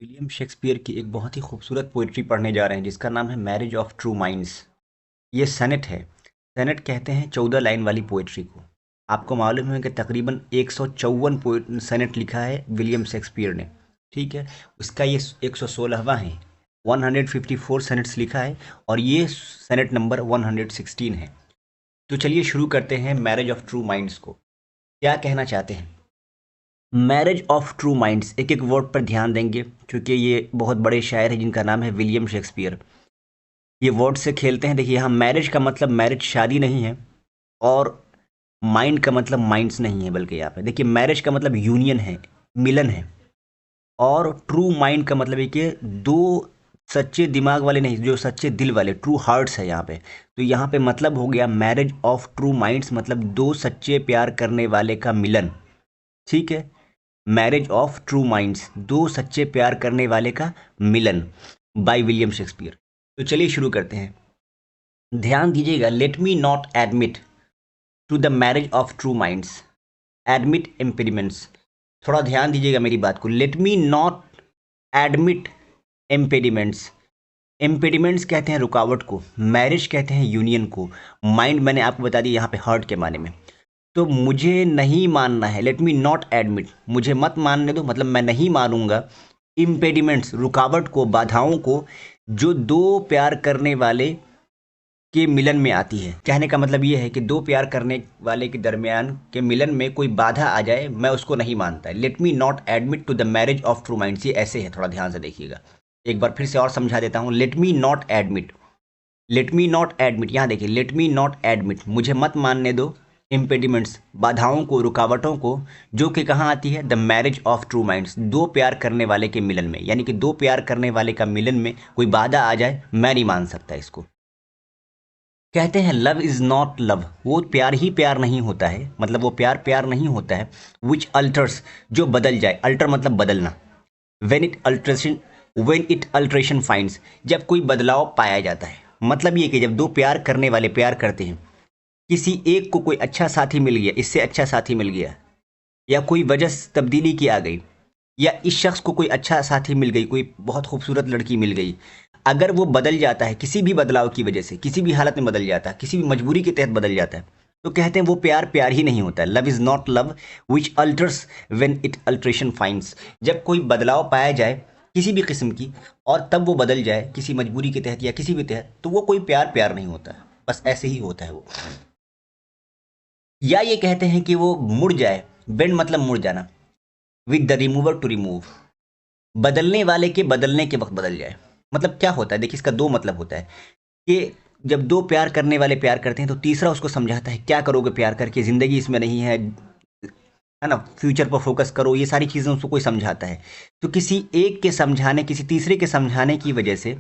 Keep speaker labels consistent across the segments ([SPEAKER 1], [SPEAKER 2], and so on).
[SPEAKER 1] William Shakespeare की एक बहुत ही खूबसूरत पोइट्री पढ़ने जा रहे हैं जिसका नाम है मैरिज ऑफ ट्रू माइंड्स। ये सनेट है। सनेट कहते हैं 14 लाइन वाली पोइट्री को। आपको मालूम है कि तकरीबन 154 सनेट लिखा है विलियम शेक्सपियर ने। ठीक है। उसका ये 116वां है। 154 सनेट्स लिखा है और ये सनेट नंबर 116 है। तो चलिए शुरू करते हैं मैरिज ऑफ ट्रू माइंड्स को। क्या कहना चाहते हैं? मैरिज ऑफ ट्रू माइंड्स, एक एक वर्ड पर ध्यान देंगे क्योंकि ये बहुत बड़े शायर हैं जिनका नाम है विलियम शेक्सपियर। ये वर्ड से खेलते हैं। देखिए, यहाँ मैरिज का मतलब मैरिज शादी नहीं है और माइंड का मतलब माइंड्स नहीं है, बल्कि यहाँ पे देखिए मैरिज का मतलब यूनियन है, मिलन है। और ट्रू माइंड का मतलब है कि दो सच्चे दिमाग वाले नहीं, जो सच्चे दिल वाले, ट्रू हार्ट्स है यहाँ पे। तो यहाँ पे मतलब हो गया मैरिज ऑफ ट्रू माइंड्स, मतलब दो सच्चे प्यार करने वाले का मिलन। ठीक है। मैरिज ऑफ ट्रू माइंड्स, दो सच्चे प्यार करने वाले का मिलन, बाय विलियम शेक्सपियर। तो चलिए शुरू करते हैं। ध्यान दीजिएगा, let me not admit to the marriage of true minds, admit impediments. थोड़ा ध्यान दीजिएगा मेरी बात को। Let me not admit impediments. Impediments कहते हैं रुकावट को, मैरिज कहते हैं यूनियन को, माइंड मैंने आपको बता दिया यहाँ पे हार्ट के माने में। तो मुझे नहीं मानना है, लेट मी नॉट एडमिट, मुझे मत मानने दो, मतलब मैं नहीं मानूंगा इम्पेडिमेंट्स, रुकावट को, बाधाओं को, जो दो प्यार करने वाले के मिलन में आती है। कहने का मतलब ये है कि दो प्यार करने वाले के दरमियान के मिलन में कोई बाधा आ जाए, मैं उसको नहीं मानता। Let me not admit to the marriage of true minds, ये ऐसे है, थोड़ा ध्यान से देखिएगा। एक बार फिर से और समझा देता हूँ। Late me not admit, late me not admit, यहाँ देखिए, लेट मी नॉट एडमिट, मुझे मत मानने दो इम्पेडिमेंट्स, बाधाओं को, रुकावटों को, जो कि कहाँ आती है? The marriage of true minds, दो प्यार करने वाले के मिलन में। यानी कि दो प्यार करने वाले का मिलन में कोई बाधा आ जाए, मैं नहीं मान सकता इसको। कहते हैं लव इज़ नॉट लव, वो प्यार ही प्यार नहीं होता है, मतलब वो प्यार प्यार नहीं होता है। विच अल्टर्स, जो बदल जाए, अल्टर मतलब बदलना। वेन इट अल्ट्रेशन फाइंड्स, जब कोई बदलाव पाया जाता है, मतलब ये कि जब दो प्यार करने वाले प्यार करते हैं, किसी एक को कोई अच्छा साथी मिल गया, इससे अच्छा साथी मिल गया, या कोई वजह से तब्दीली की आ गई, या इस शख्स को कोई अच्छा साथी मिल गई, कोई बहुत खूबसूरत लड़की मिल गई, अगर वो बदल जाता है किसी भी बदलाव की वजह से, किसी भी हालत में बदल जाता है, किसी भी मजबूरी के तहत बदल जाता है, तो कहते हैं वो प्यार प्यार ही नहीं होता है। Love is not love which altars when it alteration finds, जब कोई बदलाव पाया जाए किसी भी किस्म की और तब वो बदल जाए किसी मजबूरी के तहत या किसी भी तहत, तो वो कोई प्यार प्यार नहीं होता है, बस ऐसे ही होता है वो। या ये कहते हैं कि वो मुड़ जाए, बेंड मतलब मुड़ जाना, with the remover to remove, बदलने वाले के बदलने के वक्त बदल जाए। मतलब क्या होता है? देखिए, इसका दो मतलब होता है कि जब दो प्यार करने वाले प्यार करते हैं तो तीसरा उसको समझाता है क्या करोगे प्यार करके, ज़िंदगी इसमें नहीं है ना, फ्यूचर पर फोकस करो, ये सारी चीज़ें उसको कोई समझाता है। तो किसी एक के समझाने, किसी तीसरे के समझाने की वजह से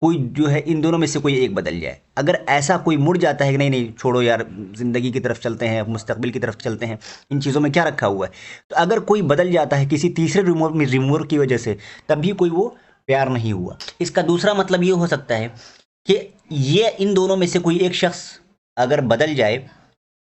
[SPEAKER 1] कोई जो है, इन दोनों में से कोई एक बदल जाए। अगर ऐसा कोई मुड़ जाता है कि नहीं नहीं छोड़ो यार, ज़िंदगी की तरफ चलते हैं, मुस्तकबिल की तरफ चलते हैं, इन चीज़ों में क्या रखा हुआ है, तो अगर कोई बदल जाता है किसी तीसरे रिमूवर की वजह से, तब भी कोई वो प्यार नहीं हुआ। इसका दूसरा मतलब ये हो सकता है कि ये इन दोनों में से कोई एक शख्स अगर बदल जाए,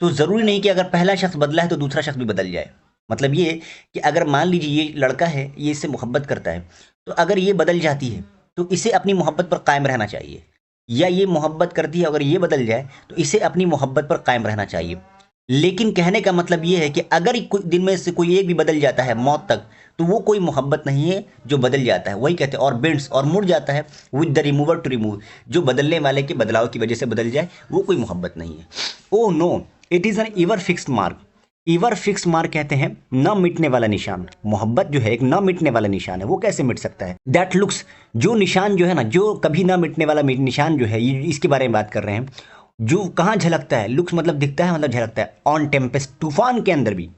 [SPEAKER 1] तो ज़रूरी नहीं कि अगर पहला शख्स बदला है तो दूसरा शख्स भी बदल जाए। मतलब ये कि अगर मान लीजिए ये लड़का है, ये इससे मोहब्बत करता है, तो अगर ये बदल जाती है तो इसे अपनी मोहब्बत पर कायम रहना चाहिए, या ये मोहब्बत करती है, अगर ये बदल जाए तो इसे अपनी मोहब्बत पर कायम रहना चाहिए। लेकिन कहने का मतलब ये है कि अगर कोई दिन में से कोई एक भी बदल जाता है मौत तक, तो वो कोई मोहब्बत नहीं है जो बदल जाता है, वही कहते हैं। और बेंड्स, और मुड़ जाता है, with the remover to remove, जो बदलने वाले के बदलाव की वजह से बदल जाए, वो कोई मोहब्बत नहीं है। Oh no, it is an ever fixed mark. Ever fix mark कहते हैं न मिटने वाला निशान। मोहब्बत जो है एक न मिटने वाला निशान है, वो कैसे मिट सकता है? दैट लुक्स, जो निशान जो है ना, जो कभी ना मिटने वाला निशान जो है, इसके बारे में बात कर रहे हैं। जो कहाँ झलकता है, लुक्स मतलब दिखता है, मतलब झलकता है, ऑन टेम्पेस्ट, तूफान के अंदर भी,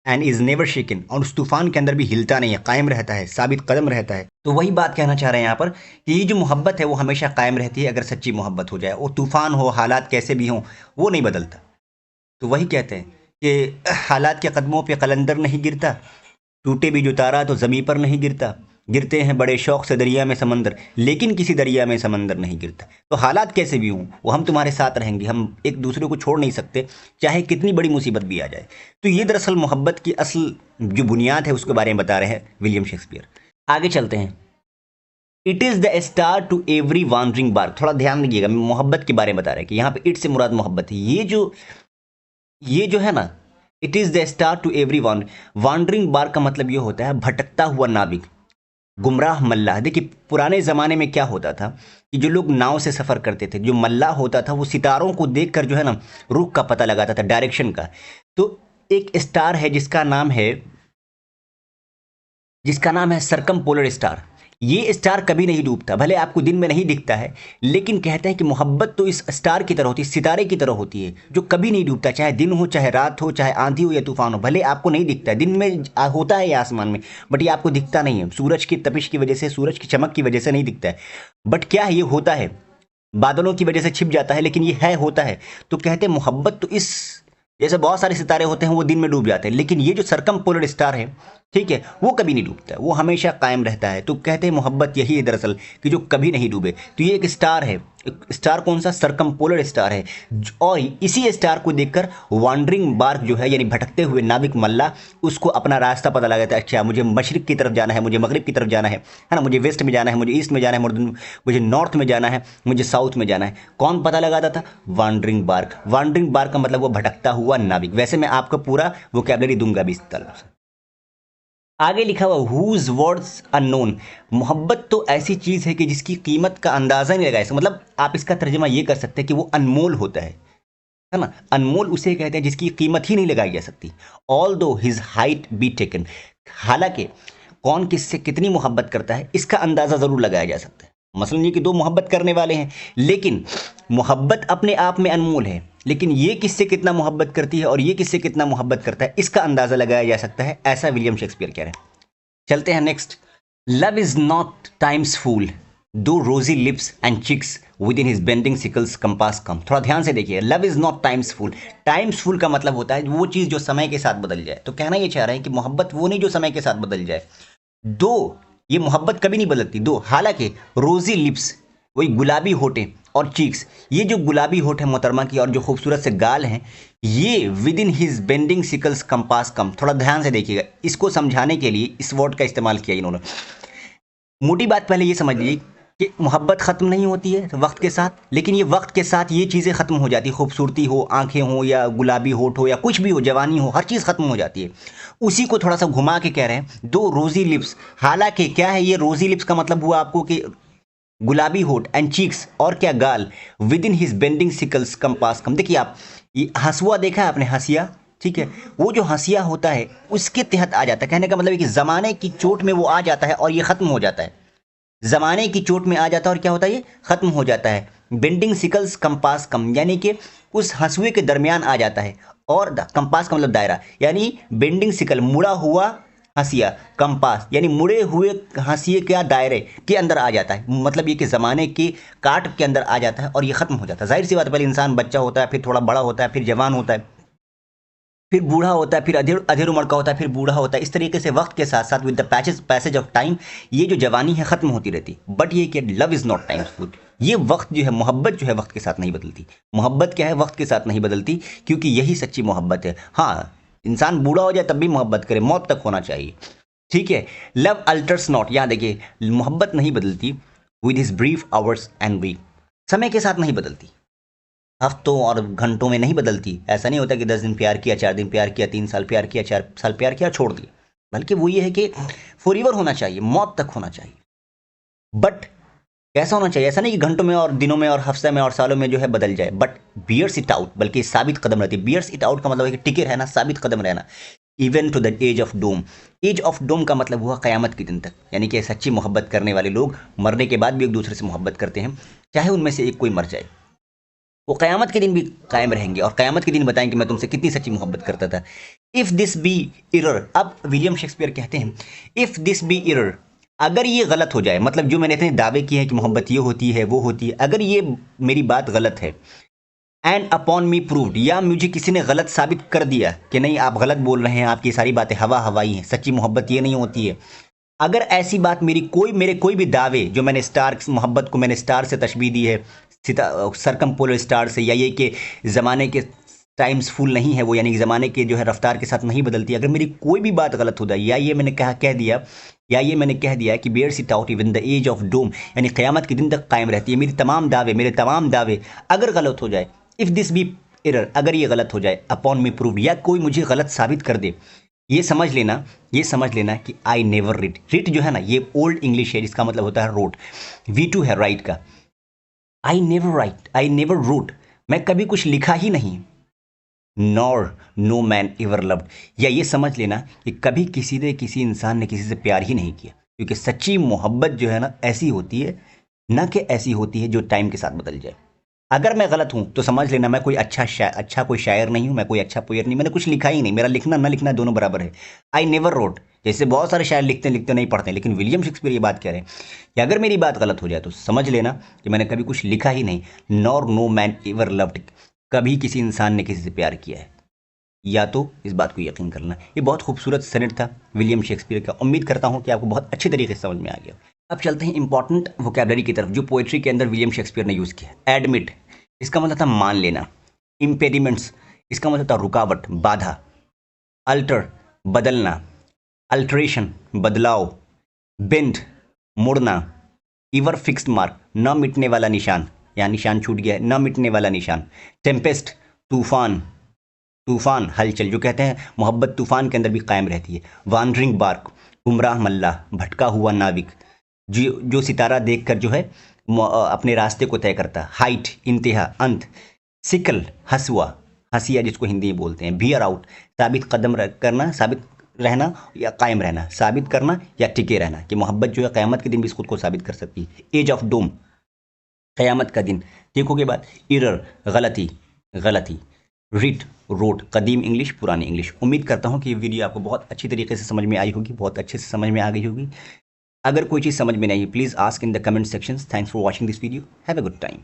[SPEAKER 1] एंड इज नेवर शेकन, और उस तूफान के अंदर भी हिलता नहीं है, कायम रहता है, साबित कदम रहता है। तो वही बात कहना चाह रहे हैं यहाँ पर कि ये जो मोहब्बत है वो हमेशा कायम रहती है, अगर सच्ची मोहब्बत हो जाए। वो तूफान हो, हालात कैसे भी हों, वो नहीं बदलता। तो वही कहते हैं कि हालात के कदमों पे कलंदर नहीं गिरता, टूटे भी जो तारा तो ज़मीं पर नहीं गिरता, गिरते हैं बड़े शौक़ से दरिया में समंदर, लेकिन किसी दरिया में समंदर नहीं गिरता। तो हालात कैसे भी हों, वो हम तुम्हारे साथ रहेंगे, हम एक दूसरे को छोड़ नहीं सकते, चाहे कितनी बड़ी मुसीबत भी आ जाए। तो ये दरअसल मोहब्बत की असल जो बुनियाद है उसके बारे में बता रहे हैं विलियम शेक्सपियर। आगे चलते हैं। It is the star to every wandering bark. थोड़ा ध्यान दीजिएगा, मोहब्बत के बारे में बता रहे हैं कि यहाँ पे इट से मुराद मोहब्बत है। ये जो है ना, it is the star to every wandering bark का मतलब ये होता है भटकता हुआ नाविक, गुमराह मल्लाह। देखिए पुराने ज़माने में क्या होता था कि जो लोग नाव से सफ़र करते थे, जो मल्लाह होता था वो सितारों को देखकर जो है ना रुख का पता लगाता था, डायरेक्शन का। तो एक स्टार है जिसका नाम है सरकम पोलर स्टार। ये स्टार कभी नहीं डूबता, भले आपको दिन में नहीं दिखता है, लेकिन कहते हैं कि मोहब्बत तो इस स्टार की तरह होती है, सितारे की तरह होती है, जो कभी नहीं डूबता, चाहे दिन हो, चाहे रात हो, चाहे आंधी हो या तूफान हो। भले आपको नहीं दिखता है, दिन में होता है ये आसमान में, बट ये आपको दिखता नहीं है, सूरज की तपिश की वजह से, सूरज की चमक की वजह से नहीं दिखता है। बट क्या है, ये होता है, बादलों की वजह से छिप जाता है, लेकिन ये है, होता है। तो कहते हैं मोहब्बत तो इस, जैसे बहुत सारे सितारे होते हैं वो दिन में डूब जाते हैं, लेकिन ये जो सरकम पोलर स्टार है, ठीक है, वो कभी नहीं डूबता है, वो हमेशा कायम रहता है। तो कहते हैं मोहब्बत यही है दरअसल कि जो कभी नहीं डूबे। तो ये एक स्टार है, एक स्टार कौन सा, सरकम पोलर स्टार है। और इसी स्टार को देखकर वॉन्डरिंग बार्क जो है, यानी भटकते हुए नाविक मल्ला, उसको अपना रास्ता पता लगाता है। अच्छा मुझे मशरिक की तरफ जाना है, मुझे मगरिब की तरफ जाना है ना, मुझे वेस्ट में जाना है, मुझे ईस्ट में जाना है, मुझे नॉर्थ में जाना है, मुझे साउथ में जाना है। कौन पता लगाता था, वॉन्डरिंग बार्क। वॉन्डरिंग बार्क का मतलब वो भटकता हुआ नाविक। वैसे मैं आपको पूरा वोकैबुलरी दूंगा भी इस तरफ से। आगे लिखा हुआ हुज वर्ड्स अननोन। मोहब्बत तो ऐसी चीज़ है कि जिसकी कीमत का अंदाज़ा नहीं लगाया। मतलब आप इसका तर्जुमा ये कर सकते हैं कि वो अनमोल होता है ना। अनमोल उसे कहते हैं जिसकी कीमत ही नहीं लगाई जा सकती। ऑल दो हिज हाइट बी टेकन, हालांकि कौन किससे कितनी मोहब्बत करता है इसका अंदाज़ा ज़रूर लगाया जा सकता है। मसलन ये कि दो मोहब्बत करने वाले हैं, लेकिन मोहब्बत अपने आप में अनमोल है, लेकिन ये किससे कितना मोहब्बत करती है और ये किससे कितना मोहब्बत करता है इसका अंदाज़ा लगाया जा सकता है, ऐसा विलियम शेक्सपियर कह रहे हैं। चलते हैं next. Love is not time's fool though rosy lips and cheeks within his bending sickle's compass come. थोड़ा ध्यान से देखिए, love is not time's fool. Time's fool का मतलब होता है वो चीज़ जो समय के साथ बदल जाए। तो कहना ये चाह रहे हैं कि मोहब्बत वो नहीं जो समय के साथ बदल जाए। दो, ये मोहब्बत कभी नहीं बदलती। दो, हालांकि रोजी लिप्स, वही गुलाबी होठें, और चीक्स, ये जो गुलाबी होठ है मोहतरमा की और जो खूबसूरत से गाल हैं, ये within his bending sickle's compass come. थोड़ा ध्यान से देखिएगा, इसको समझाने के लिए इस वर्ड का इस्तेमाल किया इन्होंने। मोटी बात पहले ये समझ लीजिए कि मोहब्बत ख़त्म नहीं होती है वक्त के साथ, लेकिन ये वक्त के साथ ये चीज़ें ख़त्म हो जाती है। खूबसूरती हो, आंखें हो, या गुलाबी होठ हो, या कुछ भी हो, जवानी हो, हर चीज़ ख़त्म हो जाती है। उसी को थोड़ा सा घुमा के कह रहे हैं, दो रोज़ी लिप्स। हालांकि क्या है ये रोज़ी लिप्स का मतलब हुआ आपको कि गुलाबी होठ, एंड चीक्स, और क्या, गाल, within his bending sickle's compass come. देखिए आप, ये हंसुआ देखा है आपने, हंसिया, ठीक है, वो जो हंसिया होता है उसके तहत आ जाता है। कहने का मतलब है कि ज़माने की चोट में वो आ जाता है और ये ख़त्म हो जाता है। ज़माने की चोट में आ जाता है और क्या होता है, ये ख़त्म हो जाता है। बेंडिंग सिकल्स कंपास कम, यानी कि उस हंसुए के दरमियान आ जाता है। और कंपास का मतलब दायरा, यानी बेंडिंग सिकल, मुड़ा हुआ हंसिया, कंपास यानी मुड़े हुए हंसिए के दायरे के अंदर आ जाता है। मतलब ये कि ज़माने की काट के अंदर आ जाता है और ये ख़त्म हो जाता है। जाहिर सी बात है, पहले इंसान बच्चा होता है, फिर थोड़ा बड़ा होता है, फिर जवान होता है, फिर बूढ़ा होता है, फिर अधेड़ उम्र का होता है, फिर बूढ़ा होता है। इस तरीके से वक्त के साथ साथ with the passage of time ये जो जवानी है ख़त्म होती रहती। बट ये कि लव इज़ नॉट टाइम्स फूल, ये वक्त जो है, मोहब्बत जो है वक्त के साथ नहीं बदलती। मोहब्बत क्या है, वक्त के साथ नहीं बदलती, क्योंकि यही सच्ची मोहब्बत है। हाँ, इंसान बूढ़ा हो जाए तब भी मोहब्बत करे, मौत तक होना चाहिए, ठीक है। लव अल्टर्स नॉट, यहाँ देखिए, मोहब्बत नहीं बदलती with his brief hours and week, समय के साथ नहीं बदलती, हफ्तों और घंटों में नहीं बदलती। ऐसा नहीं होता कि 10 दिन प्यार किया, 4 दिन प्यार किया, 3 साल प्यार किया, 4 साल प्यार किया, छोड़ दिया। बल्कि वो ये है कि फॉरएवर होना चाहिए, मौत तक होना चाहिए। बट कैसा होना चाहिए, ऐसा नहीं कि घंटों में और दिनों में और हफ्ते में और सालों में जो है बदल जाए, बट बियर्स इट आउट, बल्कि साबित कदम रहती है। बियर्स इट आउट का मतलब है कि टिके रहना, साबित कदम रहना। Even to the edge of doom. Edge of doom का मतलब हुआ क़यामत के दिन तक, यानी कि सच्ची मोहब्बत करने वाले लोग मरने के बाद भी एक दूसरे से मोहब्बत करते हैं, चाहे उनमें से एक कोई मर जाए, वो क़यामत के दिन भी कायम रहेंगे और क़यामत के दिन बताएंगे मैं तुमसे कितनी सच्ची मोहब्बत करता था। इफ़ दिस बी इरर, अब विलियम शेक्सपियर कहते हैं इफ़ दिस बी इरर, अगर ये गलत हो जाए, मतलब जो मैंने इतने दावे किए हैं कि मोहब्बत ये होती है वो होती है, अगर ये मेरी बात गलत है, एंड अपॉन मी प्रूव्ड, या मुझे किसी ने गलत साबित कर दिया कि नहीं आप गलत बोल रहे हैं, आपकी सारी बातें हवा हवाई हैं, सच्ची मोहब्बत ये नहीं होती है, अगर ऐसी बात मेरे कोई भी दावे, जो मैंने स्टार मोहब्बत को मैंने स्टार से तशबीह दी है, सरकमपोलर स्टार से, या ये कि ज़माने के टाइम्स फुल नहीं है वो, यानी कि ज़माने के जो है रफ्तार के साथ नहीं बदलती, अगर मेरी कोई भी बात गलत हो जाए, या ये मैंने कह दिया या ये मैंने कह दिया कि bear it out even the edge of doom, यानी क़यामत के दिन तक कायम रहती है। मेरे तमाम दावे अगर गलत हो जाए, इफ़ दिस बी एरर, अगर ये गलत हो जाए, अपॉन मी प्रूव, या कोई मुझे गलत साबित कर दे, ये समझ लेना कि आई नेवर रिट। रिट जो है ना, ये ओल्ड इंग्लिश है जिसका मतलब होता है रोट। V2 है राइट का। आई नेवर रोट, मैं कभी कुछ लिखा ही नहीं। Nor no man ever loved, या ये समझ लेना कि कभी किसी इंसान ने किसी से प्यार ही नहीं किया, क्योंकि सच्ची मोहब्बत जो है ना ऐसी होती है, ना कि ऐसी होती है जो टाइम के साथ बदल जाए। अगर मैं गलत हूं तो समझ लेना मैं कोई अच्छा कोई शायर नहीं हूं, मैं कोई अच्छा पोएट नहीं, मैंने कुछ लिखा ही नहीं, मेरा लिखना ना लिखना दोनों बराबर है। आई नेवर रोट, जैसे बहुत सारे शायर लिखते नहीं पढ़ते, लेकिन विलियम शेक्सपियर ये बात कह रहे हैं कि अगर मेरी बात गलत हो जाए तो समझ लेना कि मैंने कभी कुछ लिखा ही नहीं। Nor no man ever loved, कभी किसी इंसान ने किसी से प्यार किया है, या तो इस बात को यकीन करना। ये बहुत खूबसूरत सनेट था विलियम शेक्सपियर का। उम्मीद करता हूँ कि आपको बहुत अच्छे तरीके से समझ में आ गया। अब चलते हैं इंपॉर्टेंट वोकैबलरी की तरफ जो पोएट्री के अंदर विलियम शेक्सपियर ने यूज़ किया। एडमिट, इसका मतलब था मान लेना। इम्पेडिमेंट्स, इसका मतलब था रुकावट, बाधा। अल्टर, बदलना। अल्टरेशन, बदलाव। बेंड, मुड़ना। इवर फिक्स्ड मार्क, न मिटने वाला निशान, या निशान छूट गया है, न मिटने वाला निशान। टेम्पेस्ट, तूफान, हलचल, जो कहते हैं मोहब्बत तूफान के अंदर भी कायम रहती है। वांडरिंग बार्क, गुमराह मल्ला, भटका हुआ नाविक, जो सितारा देखकर जो है अपने रास्ते को तय करता। हाइट, इंतहा, अंत। सिकल, हसुआ, हसिया जिसको हिंदी में बोलते हैं। बियर आउट, साबित कदम करना, साबित रहना या कायम रहना, साबित करना या टिके रहना, कि मोहब्बत जो है क़यामत के दिन भी खुद को साबित कर सकती है। एज ऑफ डोम, क़यामत का दिन। देखो के बाद इरर, गलती। रिट, रोट, कदीम इंग्लिश, पुरानी इंग्लिश। उम्मीद करता हूँ कि ये वीडियो आपको बहुत अच्छी तरीके से समझ में आई होगी, बहुत अच्छे से समझ में आ गई होगी। अगर कोई चीज़ समझ में नहीं आई, please ask in the comment sections. Thanks for watching this video. Have a good time.